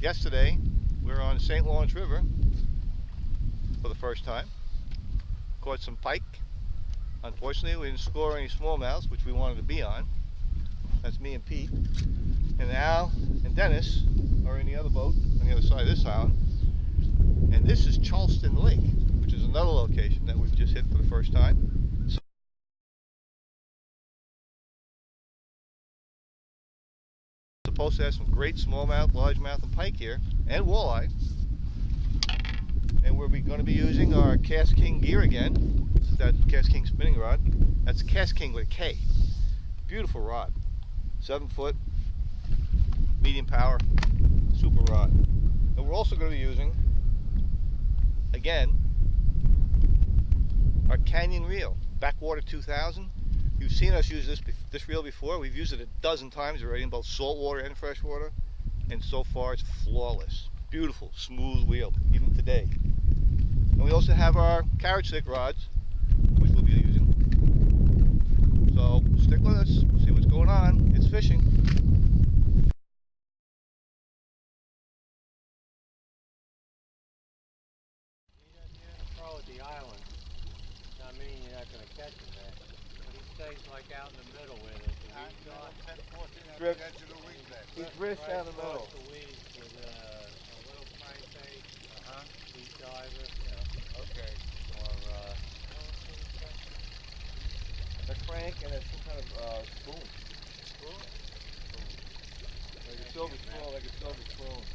Yesterday, we were on St. Lawrence River for the first time. Caught some pike. Unfortunately, we didn't score any smallmouths, which we wanted to be on. That's me and Pete. And Al and Dennis are in the other boat on the other side of this island. And this is Charleston Lake, which is another location that we've just hit for the first time. Supposed to have some great smallmouth, largemouth, and pike here, and walleye. And we're going to be using our KastKing gear again. This is that KastKing spinning rod. That's KastKing with a K. Beautiful rod. 7 foot, medium power, super rod. And we're also going to be using, again, our Canyon reel, Backwater 2000. You've seen us use this reel before. We've used it a dozen times already in both saltwater and freshwater, and so far it's flawless. Beautiful, smooth wheel, even today. And we also have our CarrotStix rods, which we'll be using. So stick with us, see what's going on. It's fishing. The island. I mean, you're not going to catch him there. But he stays like out in the middle with it. The weeds on. 10, 14 at the weeds there. He drifts down the middle. The weeds with a little crankbait, deep diver. Yeah. Okay. Or a crank and some kind of spoon. Spoon? Like a silver spoon, like a silver spoon.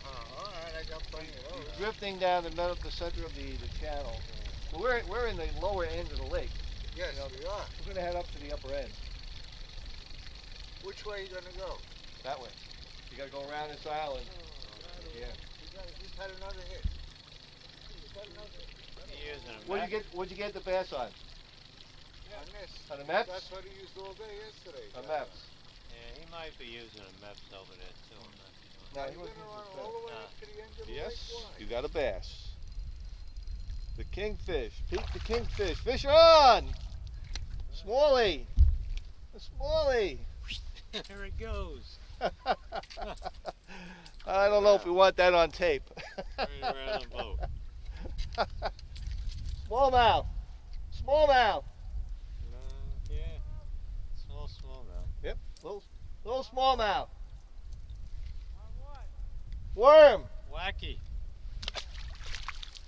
Alright, I got plenty of those. He's drifting down the middle, the center of the channel. Well, we're in the lower end of the lake. Yes, we are. We're going to head up to the upper end. Which way are you going to go? That way. You got to go around this island. Yeah. You just had another hit. What'd you get the bass on? On this. On the Meps? That's what he used all day yesterday. On Meps. Yeah, he might be using a Meps over there too. No, he wasn't all the way up to the end of the lake? Yes, you got a bass. The kingfish. Pete the kingfish. Fish on! Smallie! The Smallie! There it goes. I don't know if we want that on tape. Around the boat. Smallmouth! Smallmouth! Yeah. Smallmouth. Yep, little smallmouth. Worm! Wacky.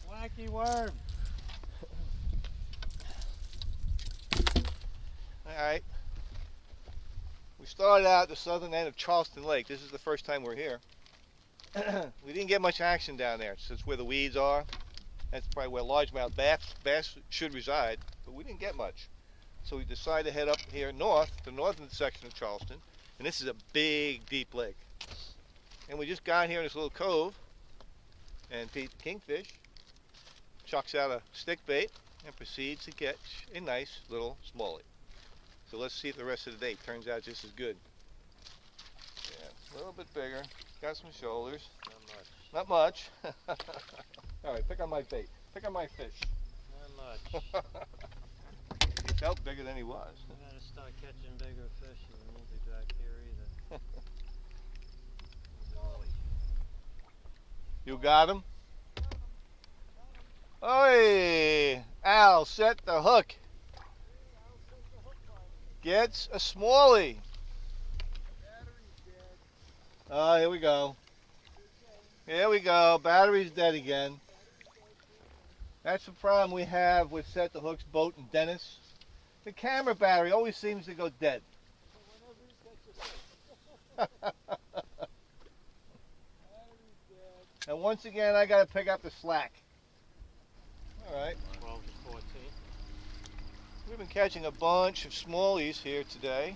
Wacky worm. Alright. We started out at the southern end of Charleston Lake. This is the first time we're here. We didn't get much action down there. Since where the weeds are. That's probably where largemouth bass should reside. But we didn't get much. So we decided to head up here north, the northern section of Charleston. And this is a big, deep lake. And we just got here in this little cove, and Pete the kingfish chucks out a stick bait and proceeds to catch a nice little smallie. So let's see if the rest of the day turns out just as good. Yeah, a little bit bigger, got some shoulders. Not much. All right, pick on my bait. Pick on my fish. Not much. He felt bigger than he was. We gotta start catching bigger fish and we won't be back here either. You got him? Oi! Al, set the hook. Gets a smallie. Oh, here we go. Here we go. Battery's dead again. That's the problem we have with Set the Hook's boat in Dennis. The camera battery always seems to go dead. And once again, I got to pick up the slack. All right. 12 to 14. We've been catching a bunch of smallies here today.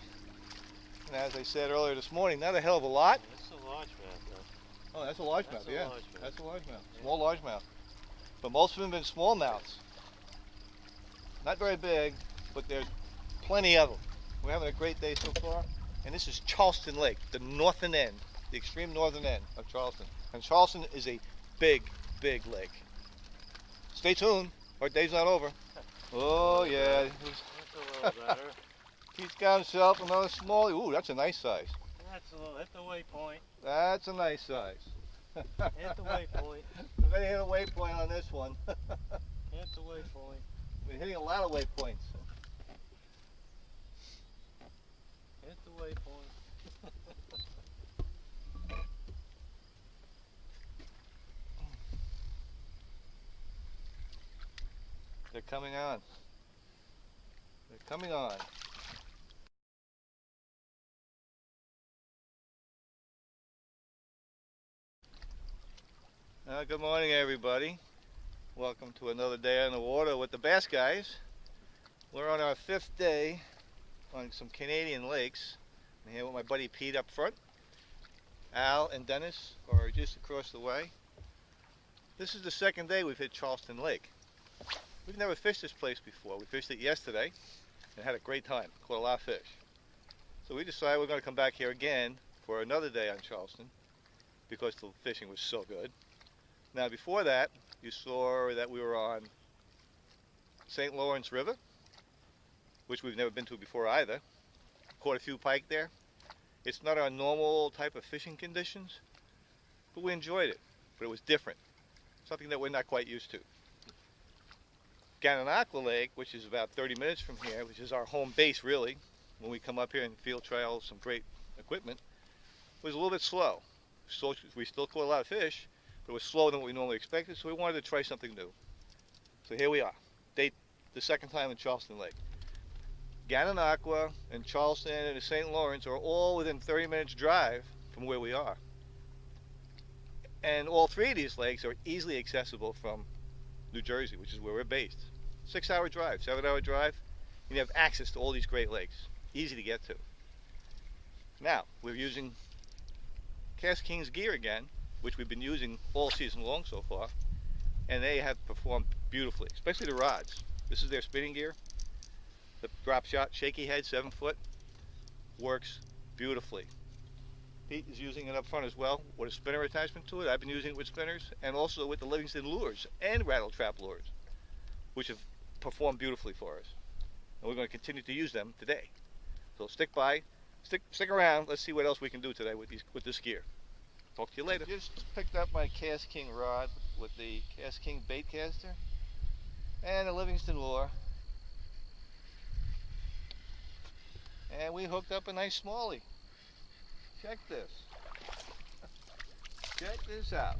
And as I said earlier this morning, not a hell of a lot. That's a largemouth, though. Oh, that's a largemouth, yeah. Largemouth. That's a largemouth. Yeah. Small largemouth. But most of them have been smallmouths. Not very big, but there's plenty of them. We're having a great day so far. And this is Charleston Lake, the northern end, the extreme northern end of Charleston. And Charleston is a big, big lake. Stay tuned, our day's not over. Oh yeah. That's a little better. He's got himself another smallie. Ooh, that's a nice size. That's a little, hit the waypoint. That's a nice size. Hit the waypoint. We're going to hit a waypoint on this one. Hit the waypoint. We're hitting a lot of waypoints. Hit the waypoint. They're coming on. They're coming on. Good morning, everybody. Welcome to another day on the water with the Bass Guys. We're on our 5th day on some Canadian lakes. I'm here with my buddy Pete up front. Al and Dennis are just across the way. This is the 2nd day we've hit Charleston Lake. We've never fished this place before. We fished it yesterday and had a great time. Caught a lot of fish. So we decided we're going to come back here again for another day on Charleston because the fishing was so good. Now before that, you saw that we were on St. Lawrence River, which we've never been to before either. Caught a few pike there. It's not our normal type of fishing conditions, but we enjoyed it. But it was different. Something that we're not quite used to. Gananoque Lake, which is about 30 minutes from here, which is our home base really, when we come up here and field trial some great equipment, was a little bit slow. So we still caught a lot of fish, but it was slower than what we normally expected, so we wanted to try something new. So here we are, the 2nd time in Charleston Lake. Gananoque and Charleston and the St. Lawrence are all within 30 minutes drive from where we are. And all 3 of these lakes are easily accessible from New Jersey, which is where we're based. 6-hour drive, 7-hour drive, and you have access to all these great lakes. Easy to get to. Now, we're using KastKing's gear again, which we've been using all season long so far, and they have performed beautifully, especially the rods. This is their spinning gear. The drop shot, shaky head, 7-foot, works beautifully. Pete is using it up front as well with a spinner attachment to it. I've been using it with spinners and also with the Livingston Lures and Rat-L-Trap lures, which have performed beautifully for us. And we're going to continue to use them today. So stick around. Let's see what else we can do today with this gear. Talk to you later. Just picked up my KastKing rod with the KastKing bait caster and a Livingston lure. And we hooked up a nice smallie. Check this. Check this out.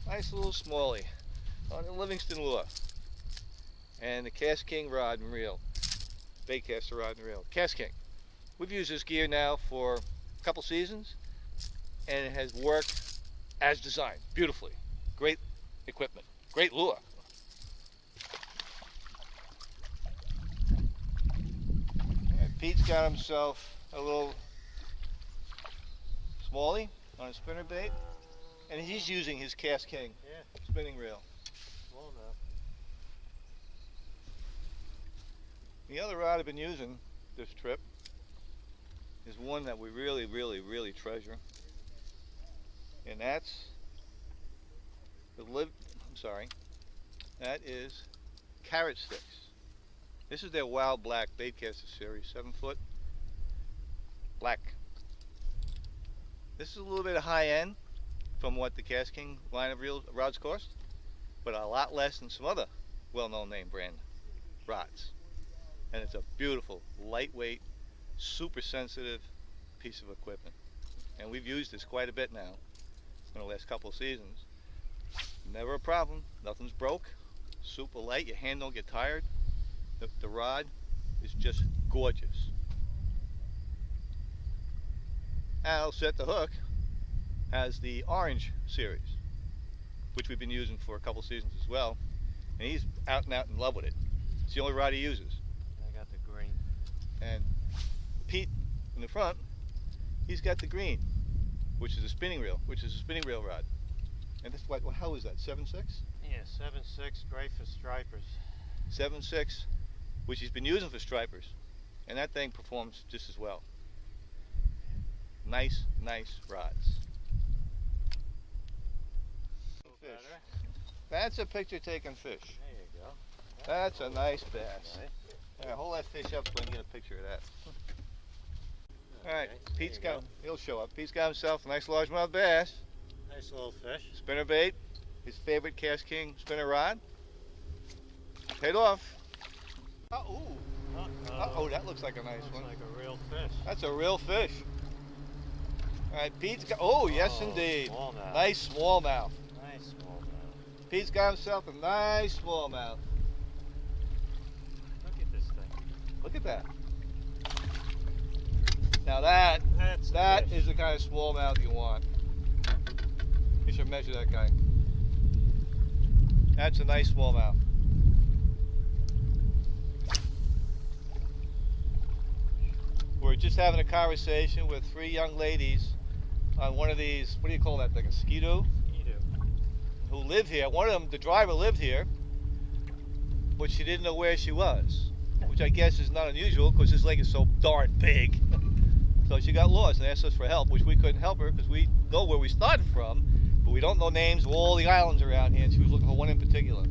Nice little smallie on the Livingston lure. And the KastKing rod and reel. Baitcaster rod and reel. KastKing. We've used this gear now for a couple seasons and it has worked as designed. Beautifully. Great equipment. Great lure. And Pete's got himself a little smallie on a spinner bait, and he's using his KastKing spinning reel. Small enough. The other rod I've been using this trip is one that we really treasure, and that's that is CarrotStix. This is their Wild Black Baitcaster series, 7-foot. Black. This is a little bit high end from what the KastKing line of rods cost, but a lot less than some other well-known name brand rods. And it's a beautiful, lightweight, super sensitive piece of equipment. And we've used this quite a bit now in the last couple of seasons. Never a problem, nothing's broke, super light, your hand don't get tired. The rod is just gorgeous. Al Set the Hook has the Orange series, which we've been using for a couple seasons as well, and he's out in love with it. It's the only rod he uses. I got the green. And Pete in the front, he's got the green, which is a spinning reel, rod. And this, how is that, 7.6? Yeah, 7.6, great for stripers. 7.6, which he's been using for stripers, and that thing performs just as well. Nice rods. Fish. That's a picture taking fish. There you go. That's a nice bass. Nice. Yeah, hold that fish up so I can get a picture of that. Alright, Okay, Pete's there you got, he'll show up. Pete's got himself a nice largemouth bass. Nice little fish. Spinner bait, his favorite KastKing spinner rod. Paid off. Uh-oh. Uh-oh, that looks like a nice one. Looks like a real fish. That's a real fish. Alright, Pete's got, oh yes indeed. Smallmouth. Nice smallmouth. Nice smallmouth. Pete's got himself a nice smallmouth. Look at this thing. Look at that. Now that That's is the kind of smallmouth you want. You should measure that guy. That's a nice smallmouth. We're just having a conversation with 3 young ladies on one of these, what do you call that, like a skidoo? Who live here. One of them, the driver lived here, but she didn't know where she was, which I guess is not unusual because this lake is so darn big. So she got lost and asked us for help, which we couldn't help her because we know where we started from, but we don't know names of all the islands around here, and she was looking for one in particular.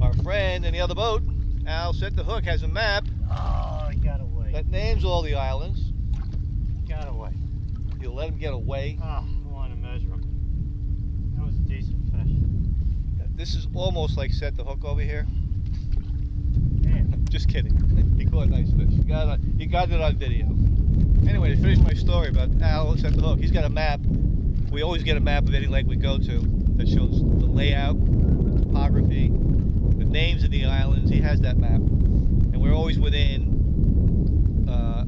Our friend in the other boat, Al Set the Hook, has a map Oh, he got away. that names all the islands. Got away. You'll let him get away. Oh, I want to measure him. That was a decent fish. This is almost like Set the Hook over here. Man. Just kidding. He caught a nice fish. You got it on video. Anyway, to finish my story about Al Set the Hook, he's got a map. We always get a map of any lake we go to that shows the layout, the topography, the names of the islands. He has that map. And we're always within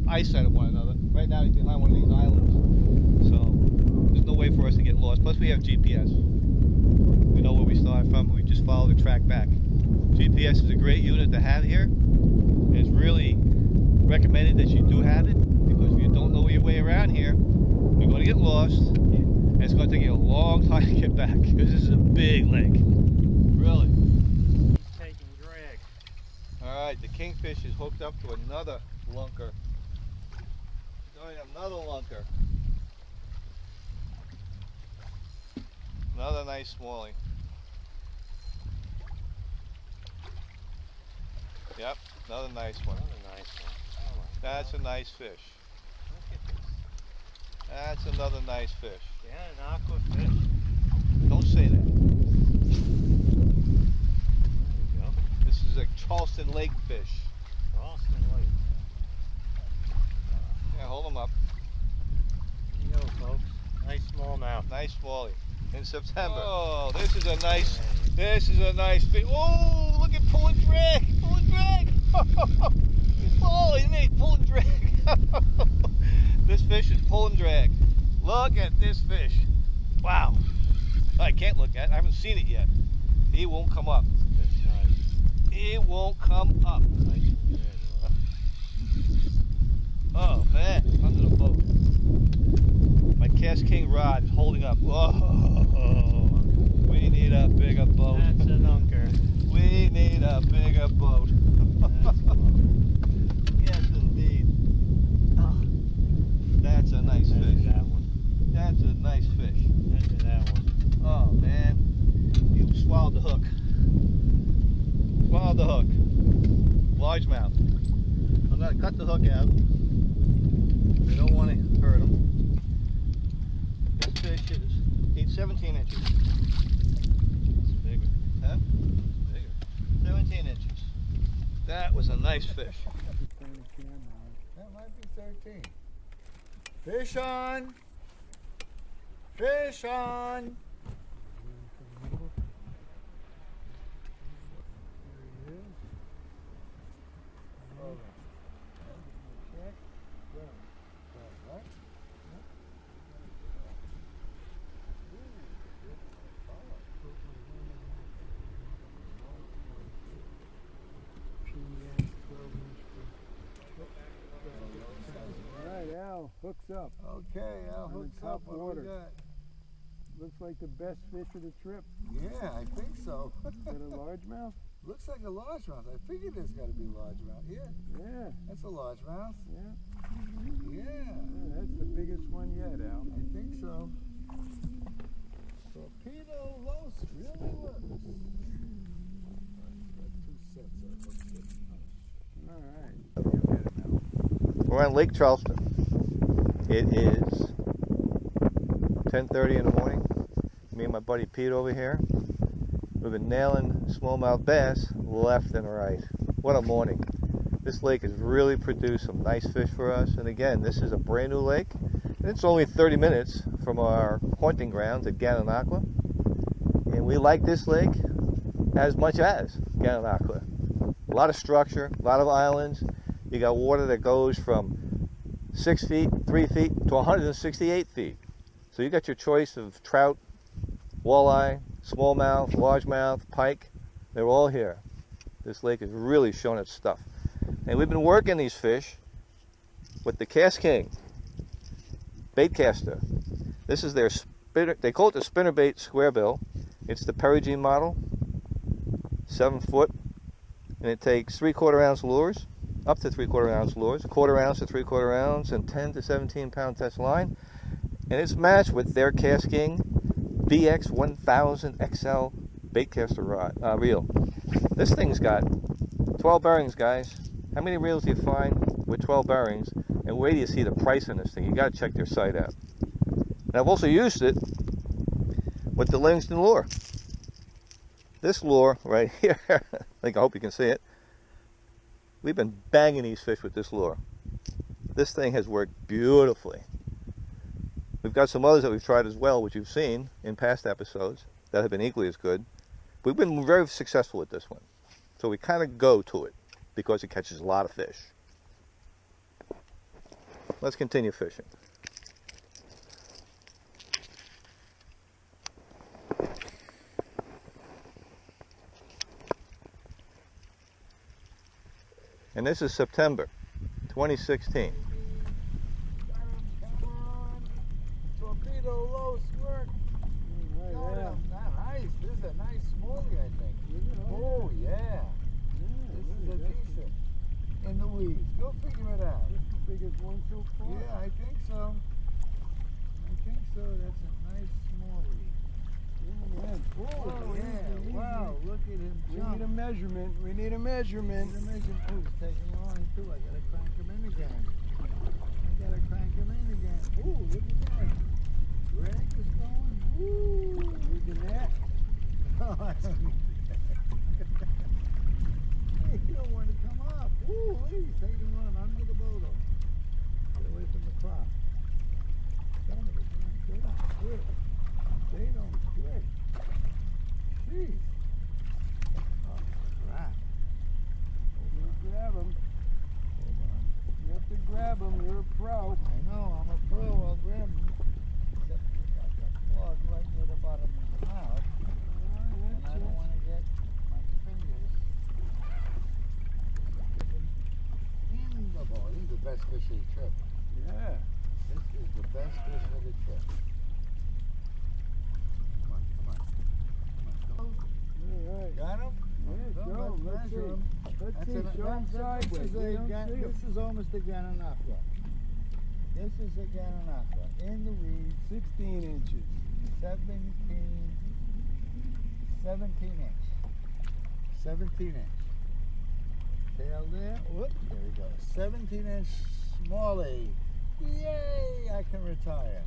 eyesight of one another. Right now he's behind one of these islands. So there's no way for us to get lost. Plus we have GPS. We know where we started from. We just follow the track back. GPS is a great unit to have here. It's really recommended that you do have it, because if you don't know your way around here, you're going to get lost, and it's going to take you a long time to get back, because this is a big lake. Really. He's taking drag. Alright, the kingfish is hooked up to another lunker. Another lunker. Another nice smallie. Yep, another nice one. Another nice one. Oh my That's a God. nice fish. Look at this. That's another nice fish. Yeah, an aqua fish. Don't say that. There you go. This is a Charleston lake fish. Charleston Lake. Yeah, hold them up. There you go, folks. Nice smallmouth. Nice smallie. In September. Oh, this is a nice fish. Oh, look at pulling drag. Pulling drag. Oh, isn't he pulling drag? This fish is pulling drag. Look at this fish. Wow. I can't look at it. I haven't seen it yet. He won't come up. That's nice. He won't come up. Nice and good. Oh man, under the boat. My KastKing rod is holding up. Whoa, we need a bigger boat. That's an unker. We need a bigger boat. Yes, indeed. Oh, that's a nice Measure fish. that one. That's a nice fish. Measure that one. Oh man, he swallowed the hook. Swallowed the hook. Largemouth. I'm gonna cut the hook out. We don't want to hurt him. This fish is 17 inches. It's bigger. Huh? Bigger. 17 inches. That was a nice fish. That might be 13. Fish on! Fish on! Alright, Al hooks up. Okay, Al On hooks top up. What water. do we got? Looks like the best fish of the trip. Yeah, I think so. Is that a largemouth? Looks like a largemouth. I figured it's got to be largemouth. Yeah, Yeah, that's a largemouth. yeah. Yeah, Yeah, that's the biggest one yet, Al. I think so. Torpedo Los really works. Got 2 sets of hooks. Alright. You get him, Al. We're on Lake Charleston. It is 10:30 in the morning. Me and my buddy Pete over here. We've been nailing smallmouth bass left and right. What a morning. This lake has really produced some nice fish for us. And again, this is a brand new lake. And it's only 30 minutes from our haunting grounds at Gananoque. And we like this lake as much as Gananoque. A lot of structure, a lot of islands. You got water that goes from 6 feet, 3 feet to 168 feet. So you got your choice of trout, walleye, smallmouth, largemouth, pike. They're all here. This lake has really shown its stuff. And we've been working these fish with the KastKing bait caster. This is their spinner, they call it the spinnerbait square bill. It's the Perigene model, 7 foot, and it takes 3/4 ounce lures, up to 3/4 ounce lures, 1/4 ounce to 3/4 ounce, and 10 to 17 pound test line. And it's matched with their KastKing BX 1000 XL baitcaster rod reel. This thing's got 12 bearings, guys. How many reels do you find with 12 bearings? And where do you see the price on this thing? You got to check their site out. And I've also used it with the Livingston lure. This lure right here, I hope you can see it. We've been banging these fish with this lure. This thing has worked beautifully. We've got some others that we've tried as well, which you've seen in past episodes that have been equally as good. We've been very successful with this one. So we kind of go to it because it catches a lot of fish. Let's continue fishing. And this is September 2016. Come on. Torpedo low squirt. Right, Oh, yeah. nice. This is a nice smallie, I think. Oh, yeah. This is a decent. In the weeds. Go figure it out. That's the biggest one so far. Yeah, I think so. That's a nice smallie. Yeah. Oh, yeah. Wow, look at him We jump. need a measurement. We need a measurement. Oh, he's taking long too. I gotta crank him in again. Ooh, look at that. Greg is going. Ooh, look at that. Oh, I don't need that. Hey, you don't want to come up. Ooh, he's taking one under the boat. Get away from the crop. Some of it, they don't quit. They don't quit. Jeez. Oh, crap. You grab him. Hold on. You have to grab him. You're a pro. I know, I'm a pro, I'll grab him. Except you got that plug right near the bottom of the mouth, and I don't want to get my fingers in the ball. This is the best fish of the trip. Yeah. This is the best fish of the trip. Come on. All right. Got him? Yeah, show him. Let's measure see. him. Let's That's see. an- Show him that's- sideways. We don't see him. This is almost a Gananoque. This is a Gananoque. In the weeds, 16 inches. 17 inch. 17 inch. Tail there. Whoop, there we go. 17 inch smallie. Yay, I can retire.